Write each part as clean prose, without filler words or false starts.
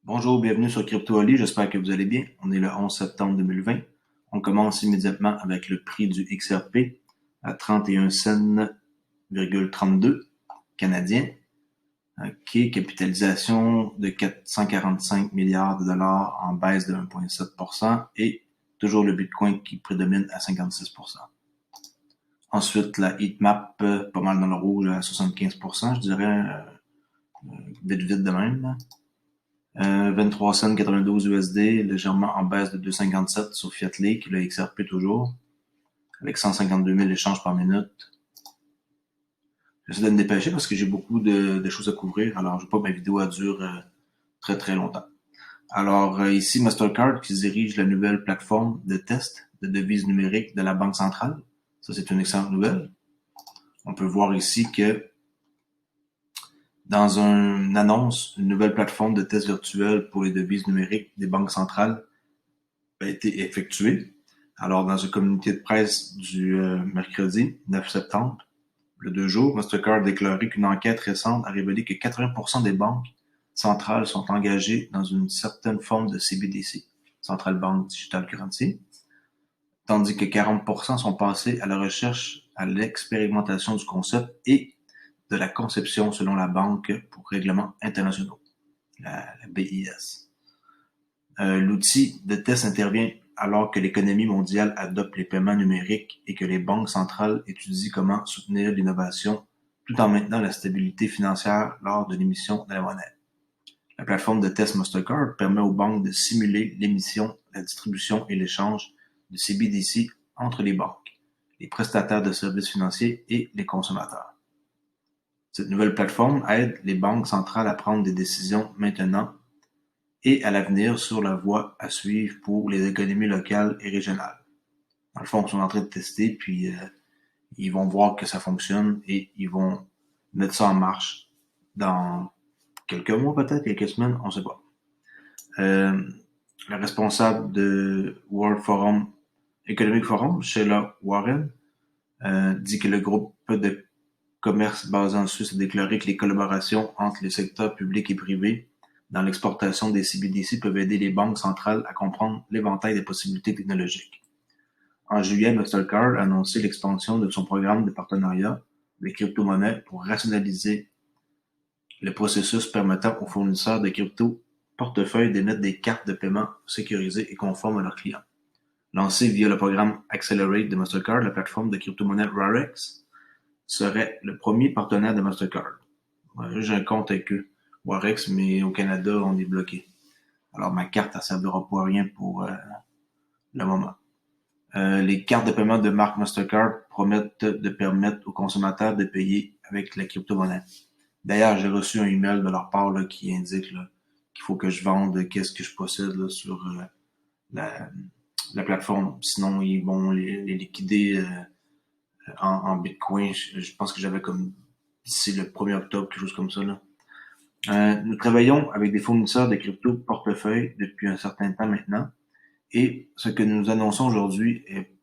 Bonjour, bienvenue sur CryptoOli, j'espère que vous allez bien. On est le 11 septembre 2020. On commence immédiatement avec le prix du XRP à 31 cents 32 canadiens. OK, capitalisation de 445 milliards de dollars en baisse de 1,7% et toujours le Bitcoin qui prédomine à 56%. Ensuite, la heatmap, pas mal dans le rouge à 75%, je dirais, vite de même. 23 cents 92 USD, légèrement en baisse de 2,57 sur Fiat Lake, le XRP toujours, avec 152 000 échanges par minute. J'essaie de me dépêcher parce que j'ai beaucoup de choses à couvrir, alors je veux pas que ma vidéo dure très très longtemps. Alors ici, Mastercard qui dirige la nouvelle plateforme de test de devises numériques de la Banque centrale. Ça, c'est une excellente nouvelle. On peut voir ici que dans une annonce, une nouvelle plateforme de test virtuel pour les devises numériques des banques centrales a été effectuée. Alors, dans un communiqué de presse du mercredi 9 septembre, le 2 jours, Mastercard a déclaré qu'une enquête récente a révélé que 80% des banques centrales sont engagées dans une certaine forme de CBDC, Central Bank Digital Currency, tandis que 40% sont passés à la recherche, à l'expérimentation du concept et de la conception selon la Banque pour règlements internationaux, la BIS. L'outil de test intervient alors que l'économie mondiale adopte les paiements numériques et que les banques centrales étudient comment soutenir l'innovation tout en maintenant la stabilité financière lors de l'émission de la monnaie. La plateforme de test Mastercard permet aux banques de simuler l'émission, la distribution et l'échange de CBDC entre les banques, les prestataires de services financiers et les consommateurs. Cette nouvelle plateforme aide les banques centrales à prendre des décisions maintenant et à l'avenir sur la voie à suivre pour les économies locales et régionales. Dans le fond, ils sont en train de tester, puis ils vont voir que ça fonctionne et ils vont mettre ça en marche dans quelques mois peut-être, quelques semaines, on ne sait pas. La responsable de World Forum, Economic Forum, Sheila Warren, dit que le groupe de commerce basé en Suisse a déclaré que les collaborations entre les secteurs publics et privés dans l'exportation des CBDC peuvent aider les banques centrales à comprendre l'éventail des possibilités technologiques. En juillet, Mastercard a annoncé l'expansion de son programme de partenariat des crypto-monnaies pour rationaliser le processus permettant aux fournisseurs de crypto-portefeuilles d'émettre des cartes de paiement sécurisées et conformes à leurs clients. Lancée via le programme Accelerate de Mastercard, la plateforme de crypto-monnaie Rarex serait le premier partenaire de Mastercard. J'ai un compte avec eux, Warex, mais au Canada, on est bloqué. Alors ma carte, elle ne servira pas à rien pour le moment. Les cartes de paiement de marque Mastercard promettent de permettre aux consommateurs de payer avec la crypto-monnaie. D'ailleurs, j'ai reçu un email de leur part là, qui indique là, qu'il faut que je vende qu'est-ce que je possède là, sur la plateforme. Sinon, ils vont les liquider en Bitcoin. Je pense que j'avais comme d'ici le 1er octobre, quelque chose comme ça. Là. Nous travaillons avec des fournisseurs de crypto portefeuille depuis un certain temps maintenant. Et ce que nous annonçons aujourd'hui est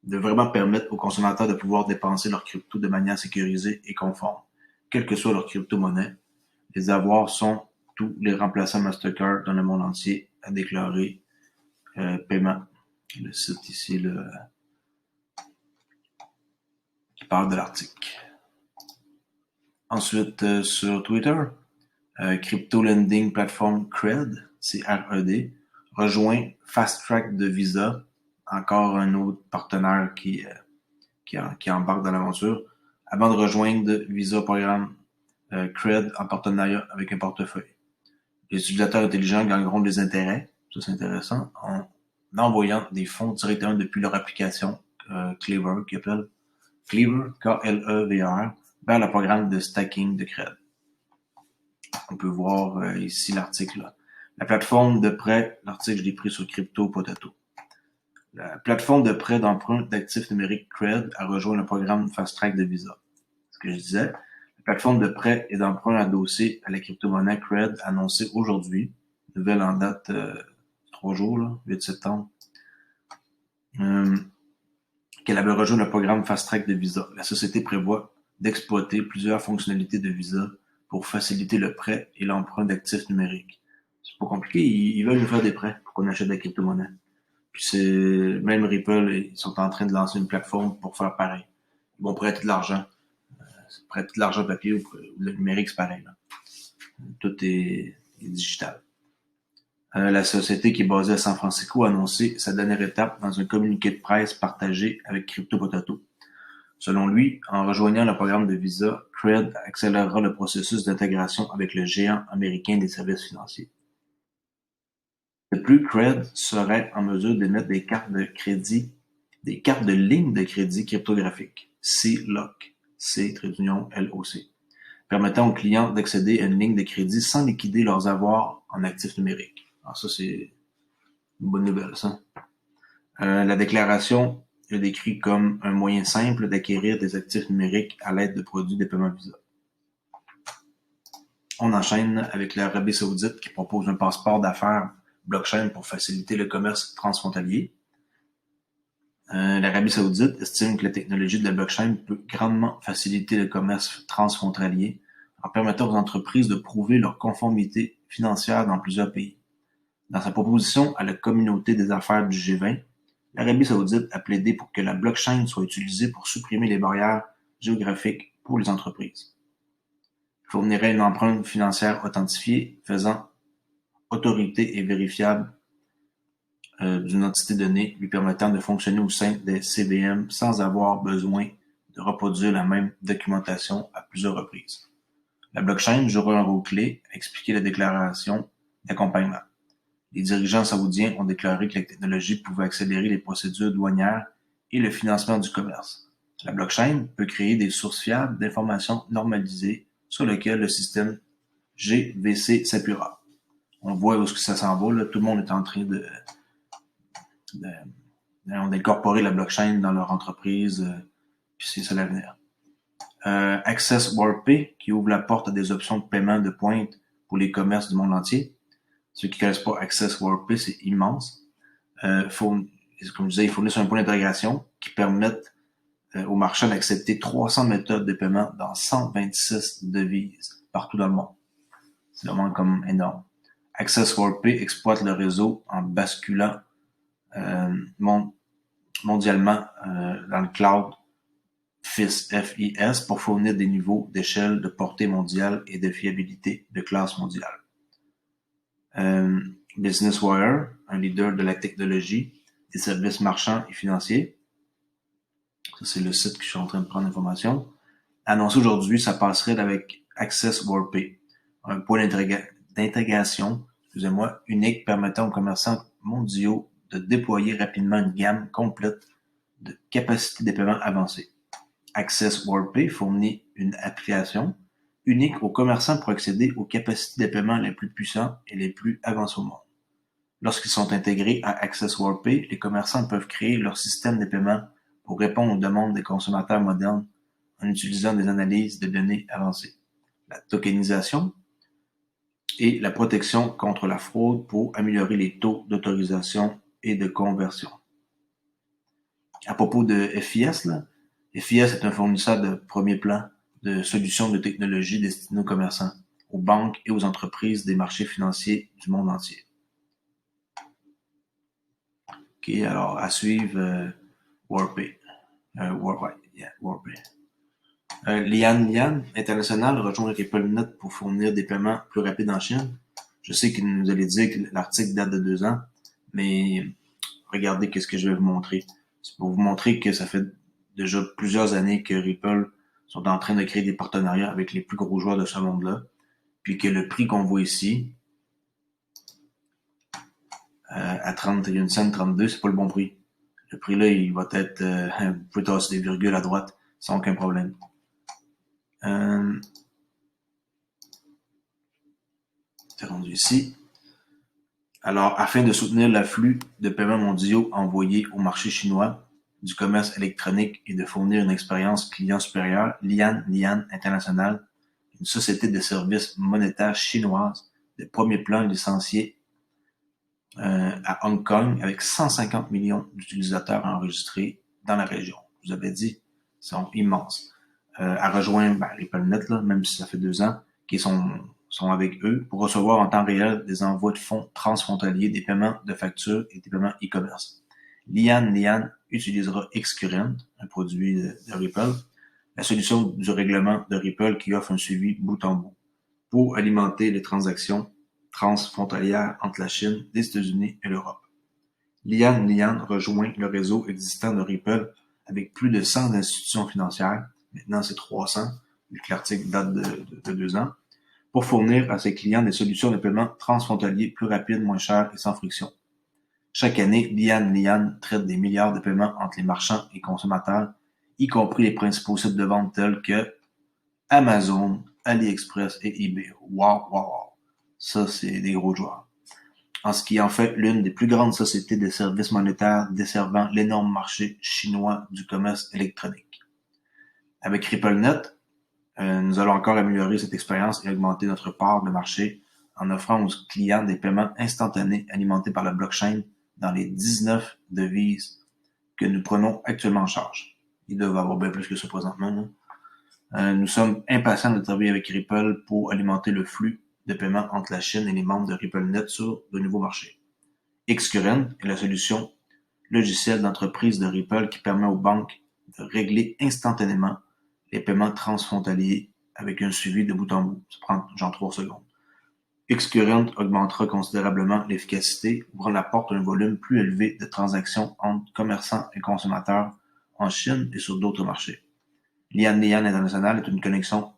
de vraiment permettre aux consommateurs de pouvoir dépenser leurs cryptos de manière sécurisée et conforme, quelle que soit leur crypto-monnaie. Les avoirs sont tous les remplaçants Mastercard dans le monde entier, a déclaré Paiement. Le site ici qui parle de l'article. Ensuite, sur Twitter, Crypto Lending Platform Cred, c'est R-E-D, rejoint Fast Track de Visa, encore un autre partenaire qui embarque dans l'aventure, avant de rejoindre Visa Programme Cred en partenariat avec un portefeuille. Les utilisateurs intelligents gagneront des intérêts, ça c'est intéressant, en envoyant des fonds directement depuis leur application Clever, qui appelle Clever, K-L-E-V-R, vers le programme de stacking de Cred. On peut voir ici l'article. Là. La plateforme de prêt, l'article je l'ai pris sur Crypto Potato. La plateforme de prêt d'emprunt d'actifs numériques Cred a rejoint le programme Fast Track de Visa. Ce que je disais, la plateforme de prêt et d'emprunt adossée à la crypto-monnaie Cred annoncée aujourd'hui, nouvelle en date 3 jours, là, 8 septembre, qu'elle avait rejoint le programme Fast Track de Visa. La société prévoit d'exploiter plusieurs fonctionnalités de Visa pour faciliter le prêt et l'emprunt d'actifs numériques. C'est pas compliqué, ils veulent nous faire des prêts pour qu'on achète de la crypto-monnaie. Puis même Ripple, ils sont en train de lancer une plateforme pour faire pareil. Ils vont prêter de l'argent. Prêter de l'argent papier ou le numérique, c'est pareil. Là. Tout est digital. La société qui est basée à San Francisco a annoncé sa dernière étape dans un communiqué de presse partagé avec Crypto Potato. Selon lui, en rejoignant le programme de Visa, Cred accélérera le processus d'intégration avec le géant américain des services financiers. De plus, Cred serait en mesure d'émettre des cartes de crédit, des cartes de ligne de crédit cryptographiques, C-LOC, C-LOC, permettant aux clients d'accéder à une ligne de crédit sans liquider leurs avoirs en actifs numériques. Alors ça, c'est une bonne nouvelle, ça. La déclaration est décrite comme un moyen simple d'acquérir des actifs numériques à l'aide de produits de paiement Visa. On enchaîne avec l'Arabie Saoudite qui propose un passeport d'affaires blockchain pour faciliter le commerce transfrontalier. L'Arabie Saoudite estime que la technologie de la blockchain peut grandement faciliter le commerce transfrontalier en permettant aux entreprises de prouver leur conformité financière dans plusieurs pays. Dans sa proposition à la communauté des affaires du G20, l'Arabie Saoudite a plaidé pour que la blockchain soit utilisée pour supprimer les barrières géographiques pour les entreprises. Il fournirait une empreinte financière authentifiée faisant autorité et vérifiable d'une entité donnée lui permettant de fonctionner au sein des CVM sans avoir besoin de reproduire la même documentation à plusieurs reprises. La blockchain jouera un rôle clé, a expliqué la déclaration d'accompagnement. Les dirigeants saoudiens ont déclaré que la technologie pouvait accélérer les procédures douanières et le financement du commerce. La blockchain peut créer des sources fiables d'informations normalisées sur lesquelles le système GVC s'appuiera. On voit où ça s'en va, là. Tout le monde est en train d'incorporer la blockchain dans leur entreprise, puis c'est ça l'avenir. Access WorldPay, qui ouvre la porte à des options de paiement de pointe pour les commerces du monde entier. Ceux qui ne connaissent pas Access WorldPay, c'est immense. Comme je disais, il fournit un point d'intégration qui permettent aux marchands d'accepter 300 méthodes de paiement dans 126 devises partout dans le monde. C'est vraiment comme énorme. Access WorldPay exploite le réseau en basculant mondialement dans le cloud FIS pour fournir des niveaux d'échelle de portée mondiale et de fiabilité de classe mondiale. Business Wire, un leader de la technologie, des services marchands et financiers, ça c'est le site que je suis en train de prendre l'information, annonce aujourd'hui sa passerelle avec Access WorldPay, un point d'intégration, unique permettant aux commerçants mondiaux de déployer rapidement une gamme complète de capacités de paiement avancées. Access WorldPay fournit une application unique aux commerçants pour accéder aux capacités de paiement les plus puissantes et les plus avancées au monde. Lorsqu'ils sont intégrés à Access WorldPay, les commerçants peuvent créer leur système de paiement pour répondre aux demandes des consommateurs modernes en utilisant des analyses de données avancées, la tokenisation et la protection contre la fraude pour améliorer les taux d'autorisation et de conversion. À propos de FIS, FIS est un fournisseur de premier plan de solutions de technologie destinées aux commerçants, aux banques et aux entreprises des marchés financiers du monde entier. OK, alors à suivre WorldPay. WorldPay. Lian International rejoint RippleNet pour fournir des paiements plus rapides en Chine. Je sais qu'il nous allait dire que l'article date de 2 ans, mais regardez qu'est-ce que je vais vous montrer. C'est pour vous montrer que ça fait déjà plusieurs années que Ripple sont en train de créer des partenariats avec les plus gros joueurs de ce monde-là, puis que le prix qu'on voit ici, à 31 cents, 32, c'est pas le bon prix. Le prix là, il va être, vous pouvez tasser des virgules à droite sans aucun problème. C'est rendu ici. Alors, afin de soutenir l'afflux de paiements mondiaux envoyés au marché chinois du commerce électronique et de fournir une expérience client supérieure, Lian International, une société de services monétaires chinoise de premier plan licenciée à Hong Kong avec 150 millions d'utilisateurs enregistrés dans la région. Je vous avais dit, ils sont immenses. À rejoindre RippleNet, là, même si ça fait 2 ans, qui est son sont avec eux pour recevoir en temps réel des envois de fonds transfrontaliers, des paiements de factures et des paiements e-commerce. Lian utilisera Xcurrent, un produit de Ripple, la solution du règlement de Ripple qui offre un suivi bout en bout, pour alimenter les transactions transfrontalières entre la Chine, les États-Unis et l'Europe. Lian rejoint le réseau existant de Ripple avec plus de 100 institutions financières, maintenant c'est 300, vu que l'article date de 2 ans, pour fournir à ses clients des solutions de paiement transfrontaliers plus rapides, moins chères et sans friction. Chaque année, Lian traite des milliards de paiements entre les marchands et consommateurs, y compris les principaux sites de vente tels que Amazon, AliExpress et eBay. Wow. Ça, c'est des gros joueurs. En ce qui en fait l'une des plus grandes sociétés de services monétaires desservant l'énorme marché chinois du commerce électronique. Avec RippleNet, nous allons encore améliorer cette expérience et augmenter notre part de marché en offrant aux clients des paiements instantanés alimentés par la blockchain dans les 19 devises que nous prenons actuellement en charge. Ils doivent avoir bien plus que ça présentement. Nous sommes impatients de travailler avec Ripple pour alimenter le flux de paiement entre la Chine et les membres de RippleNet sur de nouveaux marchés. Xcurrent est la solution logicielle d'entreprise de Ripple qui permet aux banques de régler instantanément les paiements transfrontaliers avec un suivi de bout en bout. Ça prend genre 3 secondes. Xcurrent augmentera considérablement l'efficacité, ouvrant la porte à un volume plus élevé de transactions entre commerçants et consommateurs en Chine et sur d'autres marchés. Lian International est une connexion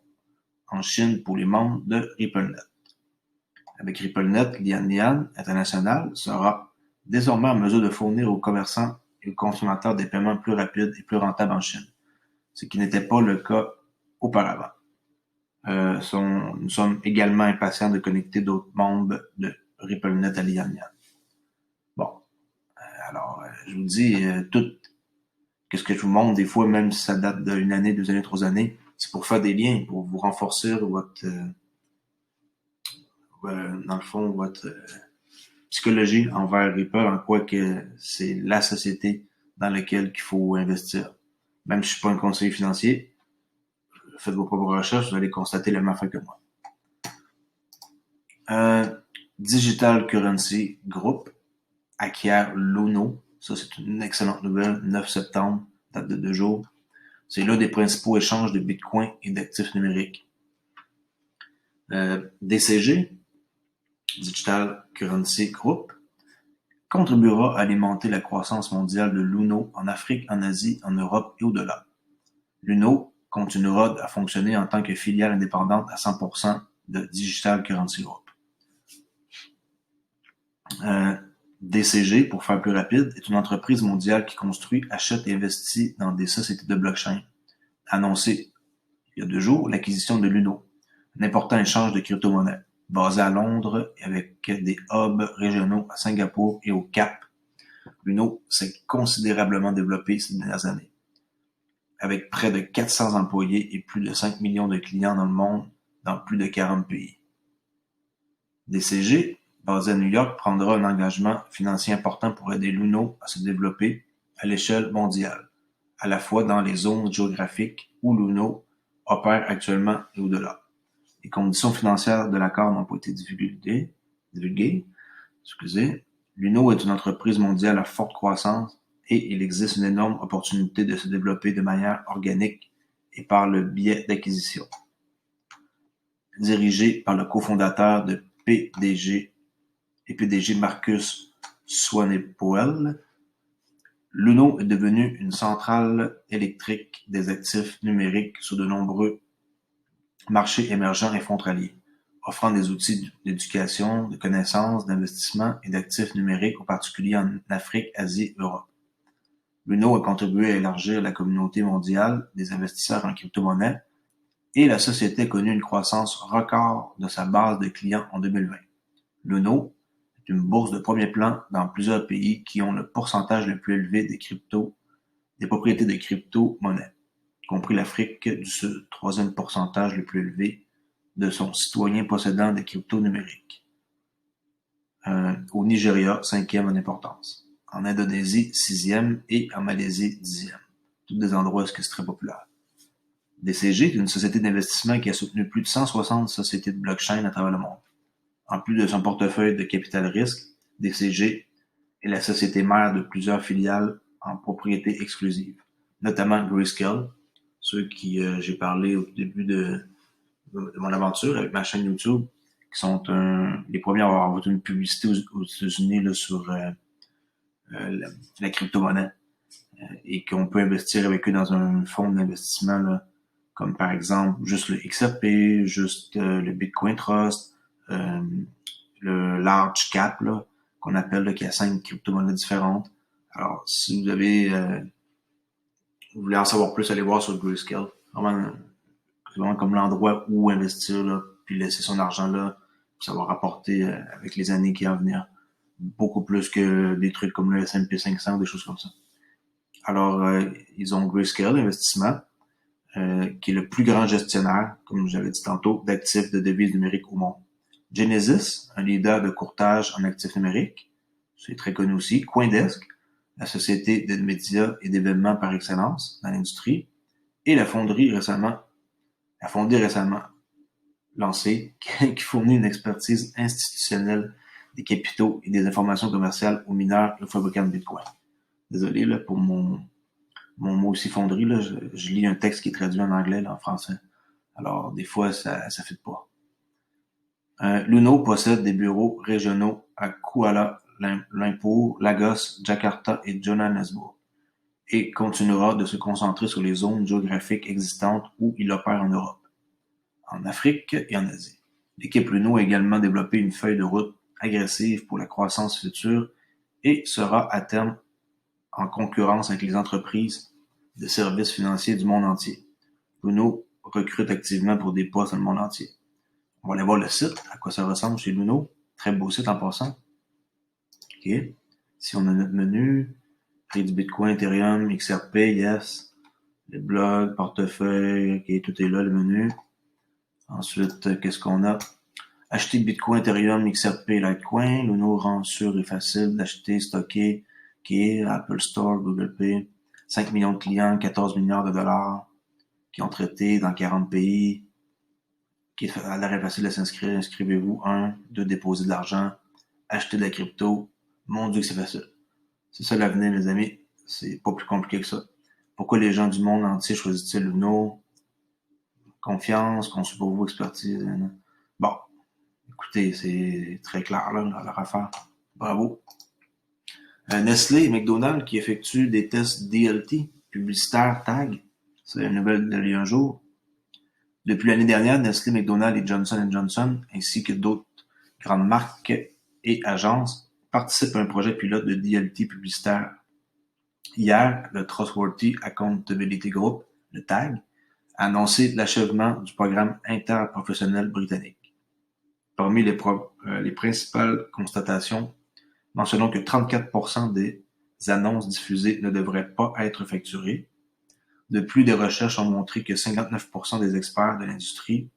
en Chine pour les membres de RippleNet. Avec RippleNet, Lian International sera désormais en mesure de fournir aux commerçants et aux consommateurs des paiements plus rapides et plus rentables en Chine, ce qui n'était pas le cas auparavant. Nous sommes également impatients de connecter d'autres membres de RippleNet à Lian. Bon, alors, je vous dis, tout ce que je vous montre, des fois, même si ça date d'une année, 2 années, 3 années, c'est pour faire des liens, pour vous renforcer votre, dans le fond, votre psychologie envers Ripple, en quoi que c'est la société dans laquelle il faut investir. Même si je suis pas un conseiller financier, faites vos propres recherches, vous allez constater la même affaire que moi. Digital Currency Group acquiert Luno. Ça, c'est une excellente nouvelle. 9 septembre, date de 2 jours. C'est l'un des principaux échanges de Bitcoin et d'actifs numériques. DCG, Digital Currency Group, contribuera à alimenter la croissance mondiale de Luno en Afrique, en Asie, en Europe et au-delà. Luno continuera à fonctionner en tant que filiale indépendante à 100% de Digital Currency Group. DCG, pour faire plus rapide, est une entreprise mondiale qui construit, achète et investit dans des sociétés de blockchain. Annoncé il y a 2 jours l'acquisition de Luno, un important échange de crypto-monnaies, basé à Londres et avec des hubs régionaux à Singapour et au Cap. Luno s'est considérablement développé ces dernières années, avec près de 400 employés et plus de 5 millions de clients dans le monde, dans plus de 40 pays. DCG, basé à New York, prendra un engagement financier important pour aider Luno à se développer à l'échelle mondiale, à la fois dans les zones géographiques où Luno opère actuellement et au-delà. Les conditions financières de l'accord n'ont pas été divulguées. Luno est une entreprise mondiale à forte croissance et il existe une énorme opportunité de se développer de manière organique et par le biais d'acquisitions. Dirigé par le cofondateur de PDG Marcus Swanepoel, Luno est devenu une centrale électrique des actifs numériques sur de nombreux marchés émergents et frontaliers, offrant des outils d'éducation, de connaissances, d'investissement et d'actifs numériques, en particulier en Afrique, Asie, Europe. Luno a contribué à élargir la communauté mondiale des investisseurs en crypto-monnaies et la société a connu une croissance record de sa base de clients en 2020. Luno est une bourse de premier plan dans plusieurs pays qui ont le pourcentage le plus élevé des propriétés de crypto-monnaies, y compris l'Afrique du Sud, 3e pourcentage le plus élevé de son citoyen possédant des cryptos numériques. Au Nigeria, 5e en importance. En Indonésie, 6e et en Malaisie, 10e. Tous des endroits où c'est très populaire. DCG est une société d'investissement qui a soutenu plus de 160 sociétés de blockchain à travers le monde. En plus de son portefeuille de capital risque, DCG est la société mère de plusieurs filiales en propriété exclusive, notamment Grayscale, ceux qui j'ai parlé au début de mon aventure avec ma chaîne YouTube, qui sont les premiers à avoir envoyé une publicité aux États-Unis là, sur la crypto-monnaie et qu'on peut investir avec eux dans un fonds d'investissement là, comme par exemple juste le XRP, juste le Bitcoin Trust, le Large Cap là, qu'on appelle là, qui a 5 crypto-monnaies différentes. Alors, si vous voulez en savoir plus, allez voir sur Grayscale. C'est vraiment comme l'endroit où investir là, puis laisser son argent là, puis ça va rapporter avec les années qui vont venir beaucoup plus que des trucs comme le S&P 500 ou des choses comme ça. Alors, ils ont Grayscale Investissement, qui est le plus grand gestionnaire, comme j'avais dit tantôt, d'actifs de devises numériques au monde. Genesis, un leader de courtage en actifs numériques, c'est très connu aussi. CoinDesk, la société de médias et d'événements par excellence dans l'industrie, et la fondée récemment lancée, qui fournit une expertise institutionnelle des capitaux et des informations commerciales aux mineurs et aux fabricants de Bitcoin. Désolé là, pour mon mot aussi fonderie, là, je lis un texte qui est traduit en anglais, là, en français. Alors, des fois, ça fit pas. Luno possède des bureaux régionaux à Kuala Lumpur, Lagos, Jakarta et Johannesburg et continuera de se concentrer sur les zones géographiques existantes où il opère en Europe, en Afrique et en Asie. L'équipe Luno a également développé une feuille de route agressive pour la croissance future et sera à terme en concurrence avec les entreprises de services financiers du monde entier. Luno recrute activement pour des postes dans le monde entier. On va aller voir le site, à quoi ça ressemble chez Luno. Très beau site en passant. OK. Si on a notre menu, prix du Bitcoin, Ethereum, XRP, yes. Le blog, portefeuille, OK, tout est là, le menu. Ensuite, qu'est-ce qu'on a? Acheter Bitcoin, Ethereum, XRP, Litecoin. Luno rend sûr et facile d'acheter, stocker, OK, Apple Store, Google Pay. 5 millions de clients, 14 milliards de dollars qui ont traité dans 40 pays. Qui est à l'arrêt facile de s'inscrire. Inscrivez-vous. 1, 2, déposer de l'argent, acheter de la crypto. Mon Dieu que c'est facile. C'est ça l'avenir, mes amis. C'est pas plus compliqué que ça. Pourquoi les gens du monde entier choisissent-ils Luno? Confiance, conçu pour vous, expertise. Bon, écoutez, c'est très clair là, leur affaire. Bravo. Nestlé et McDonald's qui effectuent des tests DLT, publicitaires tag. C'est une nouvelle d'il y a un jour. Depuis l'année dernière, Nestlé, McDonald's et Johnson & Johnson, ainsi que d'autres grandes marques et agences, participent à un projet pilote de DLT publicitaire. Hier, le Trustworthy Accountability Group, le TAG, a annoncé l'achèvement du programme interprofessionnel britannique. Parmi les principales constatations, mentionnons que 34% des annonces diffusées ne devraient pas être facturées. De plus, des recherches ont montré que 59% des experts de l'industrie,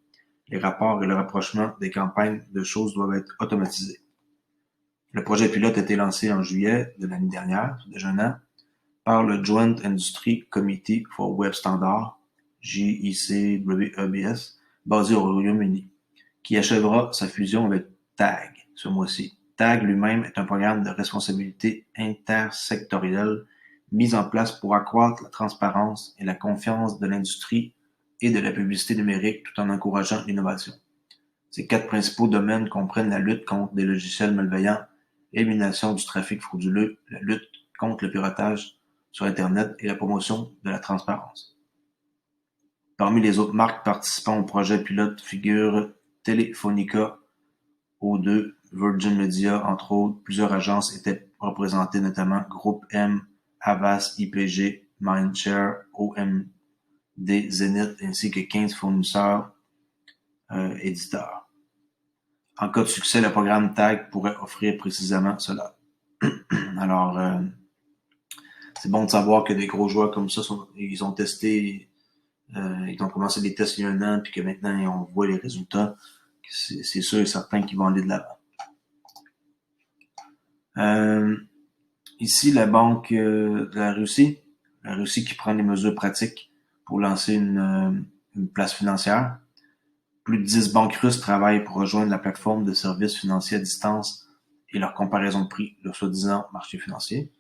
les rapports et le rapprochement des campagnes de choses doivent être automatisés. Le projet pilote a été lancé en juillet de l'année dernière, c'est déjà un an, par le Joint Industry Committee for Web Standards, JICWEBS, basé au Royaume-Uni, qui achèvera sa fusion avec TAG ce mois-ci. TAG lui-même est un programme de responsabilité intersectorielle mis en place pour accroître la transparence et la confiance de l'industrie et de la publicité numérique tout en encourageant l'innovation. Ces 4 principaux domaines comprennent la lutte contre des logiciels malveillants, l'élimination du trafic frauduleux, la lutte contre le piratage sur Internet et la promotion de la transparence. Parmi les autres marques participant au projet pilote figurent Telefonica, O2, Virgin Media, entre autres. Plusieurs agences étaient représentées, notamment Groupe M, Havas, IPG, Mindshare, OMD, Zenith, ainsi que 15 fournisseurs éditeurs. En cas de succès, le programme TAG pourrait offrir précisément cela. Alors, c'est bon de savoir que des gros joueurs comme ça, ils ont testé, ils ont commencé des tests il y a un an, puis que maintenant, on voit les résultats. C'est sûr et certain qu'ils vont aller de l'avant. Ici, la Banque de la Russie qui prend les mesures pratiques pour lancer une une place financière. Plus de 10 banques russes travaillent pour rejoindre la plateforme de services financiers à distance et leur comparaison de prix, le soi-disant marché financier.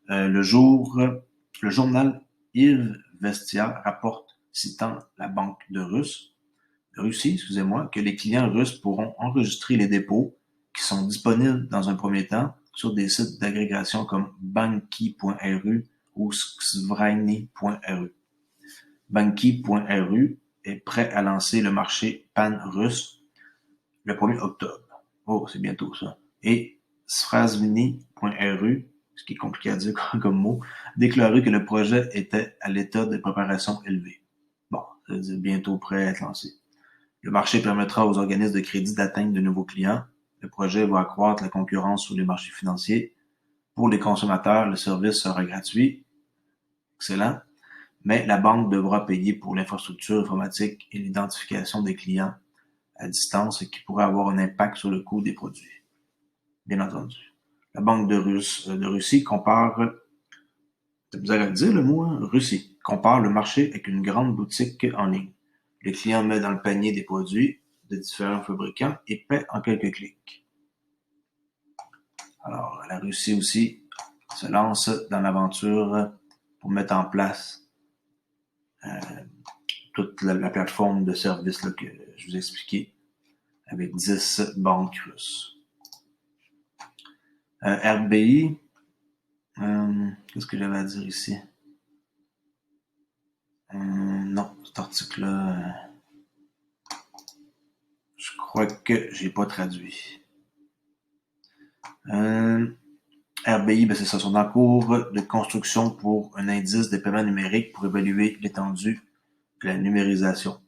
Le journal Izvestia rapporte, citant la banque de Russie, que les clients russes pourront enregistrer les dépôts qui sont disponibles dans un premier temps sur des sites d'agrégation comme Banki.ru ou Svraini.ru. Banki.ru est prêt à lancer le marché pan-russe le 1er octobre. Oh, c'est bientôt ça. Et Svraini.ru, ce qui est compliqué à dire comme mot, déclaré que le projet était à l'état de préparation élevé. Bon, ça veut dire bientôt prêt à être lancé. Le marché permettra aux organismes de crédit d'atteindre de nouveaux clients. Le projet va accroître la concurrence sur les marchés financiers. Pour les consommateurs, le service sera gratuit. Excellent. Mais la banque devra payer pour l'infrastructure informatique et l'identification des clients à distance, ce qui pourrait avoir un impact sur le coût des produits. Bien entendu. La banque de Russie compare, c'est bizarre à dire le mot, hein? Russie, compare le marché avec une grande boutique en ligne. Le client met dans le panier des produits de différents fabricants et paie en quelques clics. Alors, la Russie aussi se lance dans l'aventure pour mettre en place toute la plateforme de services là, que je vous ai expliqué avec 10 banques russes. RBI, qu'est-ce que j'avais à dire ici? Non, cet article-là, je crois que j'ai pas traduit. RBI, c'est ça, sont en cours de construction pour un indice de paiement numérique pour évaluer l'étendue de la numérisation.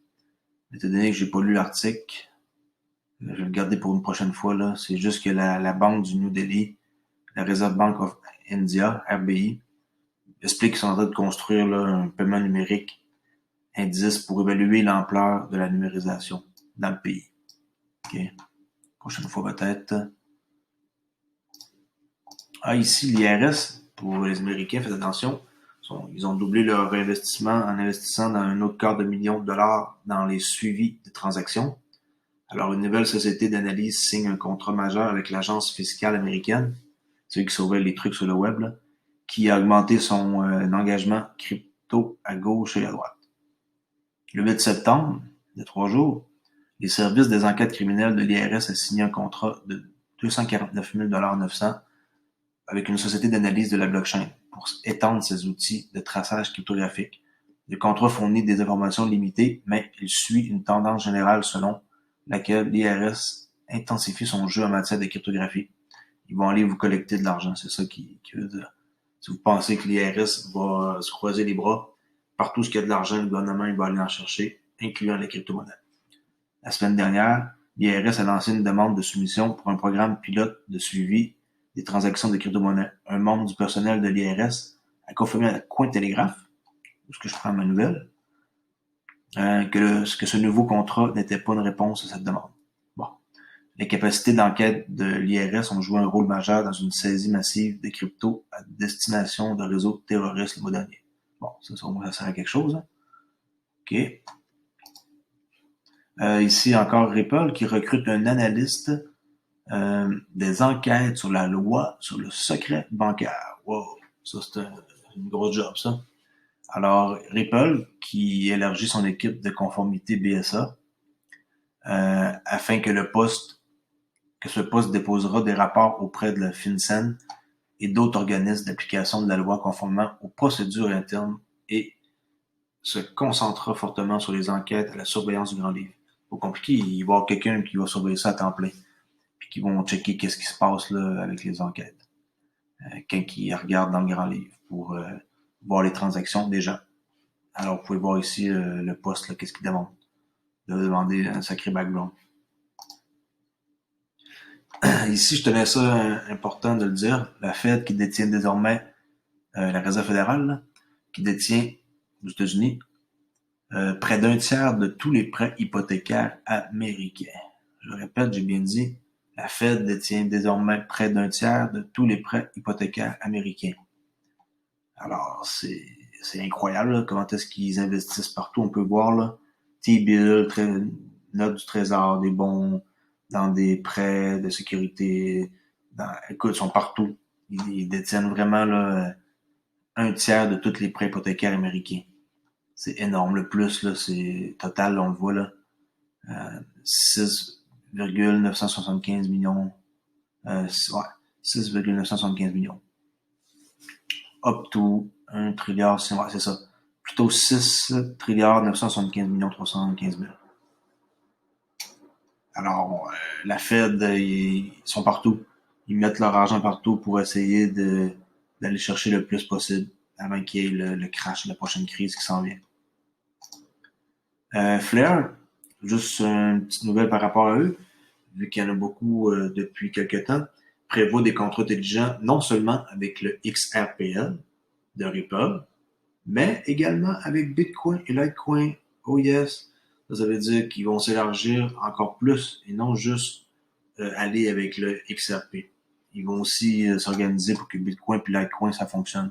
Étant donné que j'ai pas lu l'article, je vais le garder pour une prochaine fois, là. C'est juste que la banque du New Delhi, la Reserve Bank of India, RBI, explique qu'ils sont en train de construire là, un paiement numérique indice pour évaluer l'ampleur de la numérisation dans le pays. OK. Prochaine fois peut-être. Ici, l'IRS, pour les Américains, faites attention, ils ont doublé leur investissement en investissant dans un autre $250 000 dans les suivis de transactions. Alors, une nouvelle société d'analyse signe un contrat majeur avec l'agence fiscale américaine, ceux qui surveillent les trucs sur le web, là, qui a augmenté son engagement crypto à gauche et à droite. Le 8 septembre, il y a 3 jours, les services des enquêtes criminelles de l'IRS a signé un contrat de 249 900 avec une société d'analyse de la blockchain pour étendre ses outils de traçage cryptographique. Le contrat fournit des informations limitées, mais il suit une tendance générale selon laquelle l'IRS intensifie son jeu en matière de cryptographie. Ils vont aller vous collecter de l'argent, c'est ça qui veut dire. Si vous pensez que l'IRS va se croiser les bras, partout où il y a de l'argent, le gouvernement il va aller en chercher, incluant les crypto-monnaies. La semaine dernière, l'IRS a lancé une demande de soumission pour un programme pilote de suivi des transactions de crypto-monnaies. Un membre du personnel de l'IRS a confirmé à Cointelegraph, où ce que je prends ma nouvelle, que ce nouveau contrat n'était pas une réponse à cette demande. Bon. Les capacités d'enquête de l'IRS ont joué un rôle majeur dans une saisie massive de crypto à destination de réseaux terroristes le mois dernier. Bon, ça sert à quelque chose. Hein? OK. Ici encore Ripple qui recrute un analyste des enquêtes sur la loi sur le secret bancaire. Wow, ça c'est une grosse job ça. Alors Ripple qui élargit son équipe de conformité BSA afin que ce poste déposera des rapports auprès de la FinCEN et d'autres organismes d'application de la loi conformément aux procédures internes et se concentrera fortement sur les enquêtes à la surveillance du grand livre. Pas compliqué, il va y avoir quelqu'un qui va surveiller ça à temps plein, puis qui vont checker qu'est-ce qui se passe là avec les enquêtes. Quelqu'un qui regarde dans le grand livre pour voir les transactions des gens. Alors vous pouvez voir ici le poste, là, qu'est-ce qu'il demande. Il va demander un sacré background. Ici, je tenais ça important de le dire, la Fed qui détient désormais la Réserve fédérale, là, qui détient aux États-Unis près d'un tiers de tous les prêts hypothécaires américains. Je répète, j'ai bien dit, la Fed détient désormais près d'un tiers de tous les prêts hypothécaires américains. Alors, c'est incroyable là, comment est-ce qu'ils investissent partout. On peut voir là, T-bills, notes du trésor, des bons, dans des prêts de sécurité. Écoute, ils sont partout. Ils détiennent vraiment là, un tiers de tous les prêts hypothécaires américains. C'est énorme. Le plus, là, c'est total, on le voit là. 6,975 millions. Ouais, 6,975 millions. Up to 1 trilliard, c'est ça. Plutôt 6 trilliards 975 millions 315 000. Alors, la Fed, ils sont partout. Ils mettent leur argent partout pour essayer d'aller chercher le plus possible avant qu'il y ait le crash, la prochaine crise qui s'en vient. Flair, juste une petite nouvelle par rapport à eux, vu qu'il y en a beaucoup depuis quelques temps, prévoit des contrats intelligents non seulement avec le XRPL de Ripple, mais également avec Bitcoin et Litecoin. Oh yes, ça veut dire qu'ils vont s'élargir encore plus et non juste aller avec le XRP. Ils vont aussi s'organiser pour que Bitcoin et Litecoin ça fonctionne.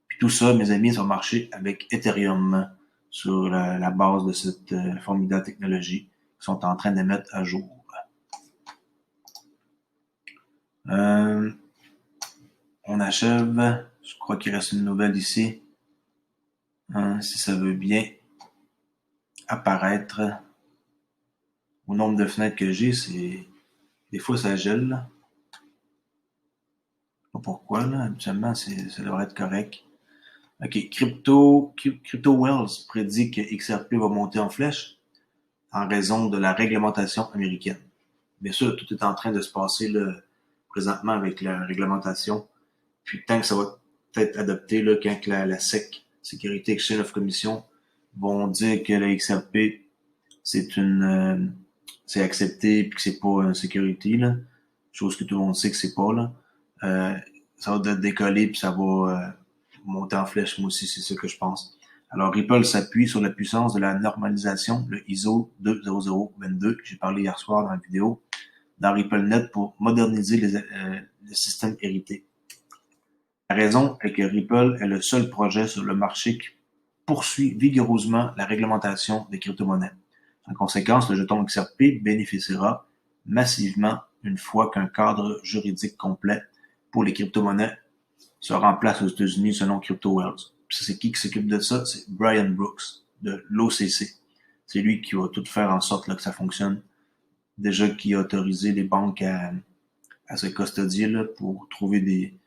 Puis tout ça, mes amis, ça va marcher avec Ethereum sur la base de cette formidable technologie qu'ils sont en train de mettre à jour. Euh, on achève. Je crois qu'il reste une nouvelle ici. Si ça veut bien apparaître. Au nombre de fenêtres que j'ai, c'est. Des fois, ça gèle. Là. Je sais pas pourquoi, là. Habituellement, ça devrait être correct. OK. Crypto Wells prédit que XRP va monter en flèche en raison de la réglementation américaine. Bien sûr, tout est en train de se passer là, présentement avec la réglementation. Puis tant que ça va être adopté, là, quand la SEC, Security Exchange of Commission, vont dire que la XRP, c'est accepté puis que c'est pas une sécurité, là, chose que tout le monde sait que c'est pas, là. Euh, ça va décoller puis ça va monter en flèche, moi aussi, c'est ce que je pense. Alors, Ripple s'appuie sur la puissance de la normalisation, le ISO 20022, que j'ai parlé hier soir dans la vidéo, dans RippleNet pour moderniser le système hérité. La raison est que Ripple est le seul projet sur le marché qui poursuit vigoureusement la réglementation des crypto-monnaies. En conséquence, le jeton XRP bénéficiera massivement une fois qu'un cadre juridique complet pour les crypto-monnaies sera en place aux États-Unis selon CryptoWells. C'est qui s'occupe de ça? C'est Brian Brooks de l'OCC. C'est lui qui va tout faire en sorte là, que ça fonctionne. Déjà qui a autorisé les banques à se custodier là, pour trouver des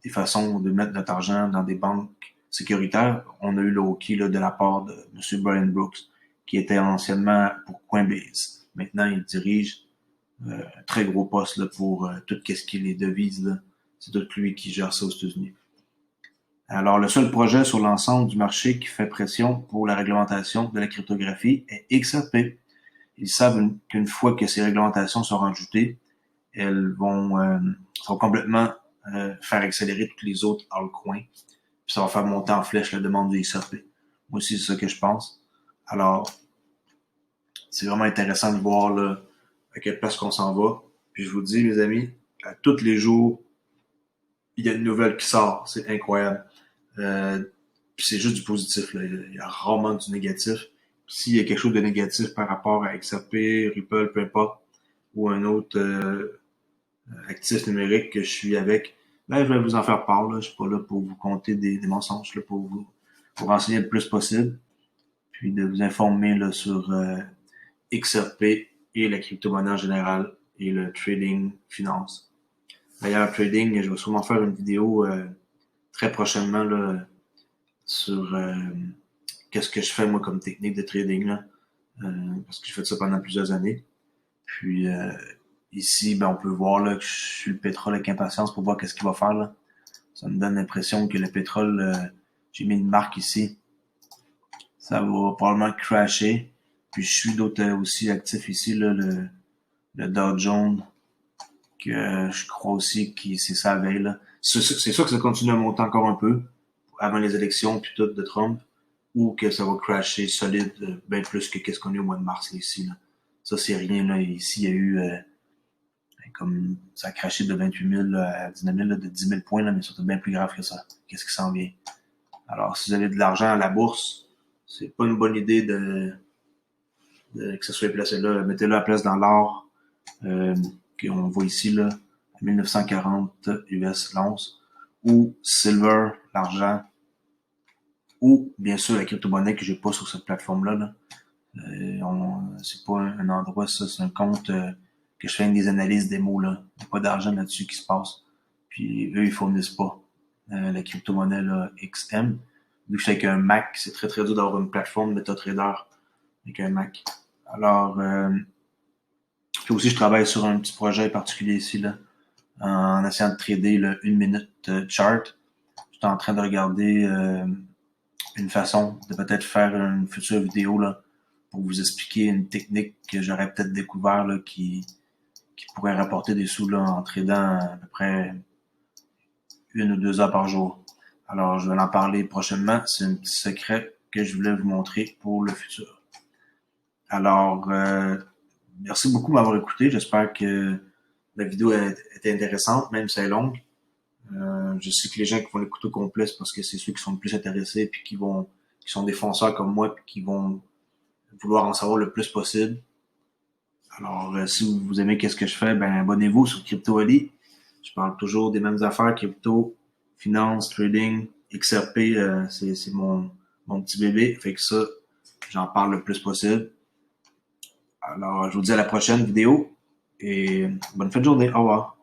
façons de mettre notre argent dans des banques sécuritaires. On a eu le hockey là, de la part de M. Brian Brooks, qui était anciennement pour Coinbase. Maintenant, il dirige un très gros poste là, pour tout ce qui est les devises. Là. C'est tout lui qui gère ça aux États-Unis. Alors, le seul projet sur l'ensemble du marché qui fait pression pour la réglementation de la cryptographie est XRP. Ils savent qu'une fois que ces réglementations seront ajoutées, elles vont complètement faire accélérer toutes les autres altcoins. Puis ça va faire monter en flèche la demande du XRP. Moi aussi, c'est ça que je pense. Alors, c'est vraiment intéressant de voir là, à quelle place qu'on s'en va. Puis je vous dis, mes amis, à tous les jours, il y a une nouvelle qui sort. C'est incroyable. Puis c'est juste du positif. Là. Il y a rarement du négatif. Puis s'il y a quelque chose de négatif par rapport à XRP, Ripple, peu importe, ou un autre actif numérique que je suis avec, ben, je vais vous en faire part. Là. Je suis pas là pour vous compter des mensonges, là, pour vous renseigner le plus possible, puis de vous informer là, sur XRP et la crypto-monnaie en général et le trading finance. D'ailleurs, trading, je vais sûrement faire une vidéo très prochainement là, sur qu'est-ce que je fais moi comme technique de trading là, parce que j'ai fait ça pendant plusieurs années. Puis ici, ben, on peut voir là, que je suis le pétrole avec impatience pour voir qu'est-ce qu'il va faire. Là. Ça me donne l'impression que le pétrole, j'ai mis une marque ici. Ça va probablement crasher. Puis je suis d'autres aussi actifs ici, là, le Dow Jones, que je crois aussi que c'est ça la veille. Là. C'est sûr que ça continue à monter encore un peu avant les élections puis tout de Trump, ou que ça va crasher solide bien plus que qu'est-ce qu'on a eu au mois de mars là, ici. Là. Ça, c'est rien. Là. Ici, il y a eu comme ça a craché de 28 000 là, à 19 000, là, de 10 000 points, là, mais surtout bien plus grave que ça. Qu'est-ce qui s'en vient? Alors, si vous avez de l'argent à la bourse, c'est pas une bonne idée de que ça soit placé là. Mettez-le à la place dans l'or, qu'on voit ici, là, à 1940 US l'once, ou silver, l'argent, ou bien sûr la crypto-monnaie que j'ai pas sur cette plateforme-là. Là. C'est pas un endroit, ça, c'est un compte que je fais avec des analyses démo. Là. Il n'y a pas d'argent là-dessus qui se passe. Puis eux, ils fournissent pas la crypto-monnaie là, XM. Vu que je suis avec un Mac, c'est très très dur d'avoir une plateforme MetaTrader avec un Mac. Alors, puis aussi, je travaille sur un petit projet particulier ici, là, en essayant de trader le 1 minute chart. Je suis en train de regarder une façon de peut-être faire une future vidéo là, pour vous expliquer une technique que j'aurais peut-être découvert là, qui pourrait rapporter des sous là, en tradant à peu près 1 ou 2 heures par jour. Alors, je vais en parler prochainement. C'est un petit secret que je voulais vous montrer pour le futur. Alors, merci beaucoup de m'avoir écouté. J'espère que la vidéo était intéressante, même si elle est longue. Je sais que les gens qui vont l'écouter au complet, c'est parce que c'est ceux qui sont le plus intéressés, puis qui sont des fonceurs comme moi, puis qui vont vouloir en savoir le plus possible. Alors, si vous aimez qu'est-ce que je fais, ben abonnez-vous sur Crypto Ali. Je parle toujours des mêmes affaires, crypto, finance, trading, XRP, c'est mon petit bébé. Fait que ça, j'en parle le plus possible. Alors, je vous dis à la prochaine vidéo et bonne fin de journée. Au revoir.